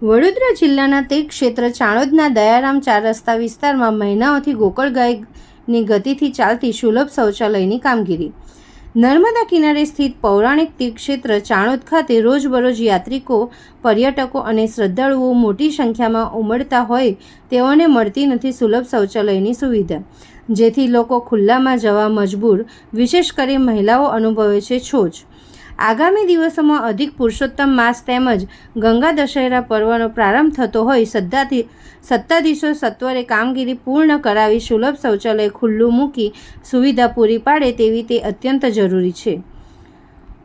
વડોદરા જિલ્લાના તીર્થક્ષેત્ર ચાણોદના દયારામ 4 રસ્તા વિસ્તારમાં મહિનાઓથી ગોકળગાયની ગતિથી ચાલતી સુલભ શૌચાલયની કામગીરી. નર્મદા કિનારે સ્થિત પૌરાણિક તીર્થક્ષેત્ર ચાણોદ ખાતે રોજબરોજ યાત્રિકો, પર્યટકો અને શ્રદ્ધાળુઓ મોટી સંખ્યામાં ઉમટતા હોય તેઓને મળતી નથી સુલભ શૌચાલયની સુવિધા, જેથી લોકો ખુલ્લામાં જવા મજબૂર, વિશેષ કરી મહિલાઓ અનુભવે છે છોછ. આગામી દિવસોમાં અધિક પુરુષોત્તમ માસ તેમજ ગંગા દશેરા પર્વનો પ્રારંભ થતો હોય સત્તાધીશો સત્વરે કામગીરી પૂર્ણ કરાવી સુલભ શૌચાલય ખુલ્લું મૂકી સુવિધા પૂરી પાડે તેવી તે અત્યંત જરૂરી છે.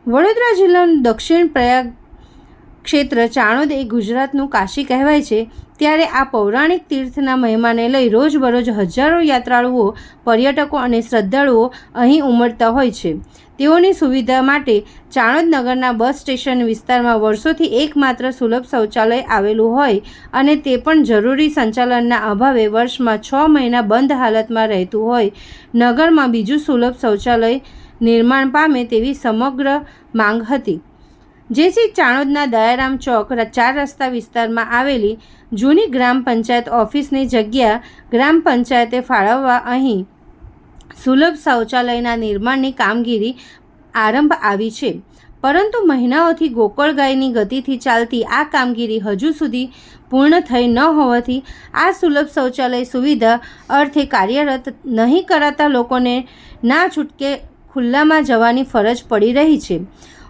વડોદરા જિલ્લાનું દક્ષિણ પ્રયાગ ક્ષેત્ર ચાણોદ એ ગુજરાતનું કાશી કહેવાય છે, ત્યારે આ પૌરાણિક તીર્થના મહિમાને લઈ રોજબરોજ હજારો યાત્રાળુઓ, પર્યટકો અને શ્રદ્ધાળુઓ અહીં ઉમટતા હોય છે. તેઓની સુવિધા માટે ચાણોદ નગરના બસ સ્ટેશન વિસ્તારમાં વર્ષોથી એકમાત્ર સુલભ શૌચાલય આવેલું હોય અને તે પણ જરૂરી સંચાલનના અભાવે વર્ષમાં 6 મહિના બંધ હાલતમાં રહેતું હોય, નગરમાં બીજું સુલભ શૌચાલય નિર્માણ પામે તેવી સમગ્ર માંગ હતી, જેથી ચાણોદના દયારામ ચોક 4 રસ્તા વિસ્તારમાં આવેલી જૂની ગ્રામ પંચાયત ઓફિસની જગ્યા ગ્રામ પંચાયતે ફાળવવા અહીં સુલભ શૌચાલયના નિર્માણની કામગીરી આરંભ આવી છે. પરંતુ મહિનાઓથી ગોકળગાયની ગતિથી ચાલતી આ કામગીરી હજુ સુધી પૂર્ણ થઈ ન હોવાથી આ સુલભ શૌચાલય સુવિધા અર્થે કાર્યરત નહીં કરાતા લોકોને ના છૂટકે ખુલ્લામાં જવાની ફરજ પડી રહી છે.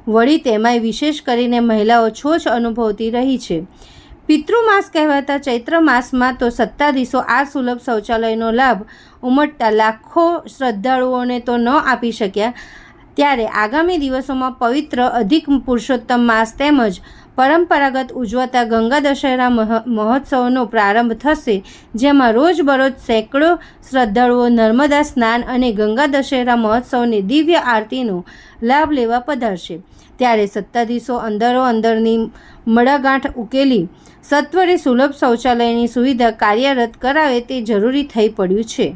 વળી તેમાંય વિશેષ કરીને મહિલાઓ છોછ અનુભવતી રહી છે. પિતૃમાસ કહેવાતા ચૈત્ર માસમાં તો સત્તાધીશો આ સુલભ શૌચાલયનો લાભ ઉમટતા લાખો શ્રદ્ધાળુઓને તો ન આપી શક્યા, ત્યારે આગામી દિવસોમાં પવિત્ર અધિક પુરુષોત્તમ માસ તેમજ પરંપરાગત ઉજવાતા ગંગા દશેરા મહોત્સવનો પ્રારંભ થશે, જેમાં રોજબરોજ સેંકડો શ્રદ્ધાળુઓ નર્મદા સ્નાન અને ગંગા દશેરા મહોત્સવની દિવ્ય આરતીનો લાભ લેવા પધારશે. ત્યારે સત્તાધીશો અંદરોઅંદરની મડાગાંઠ ઉકેલી સત્વરે સુલભ શૌચાલયની સુવિધા કાર્યરત કરાવે તે જરૂરી થઈ પડ્યું છે.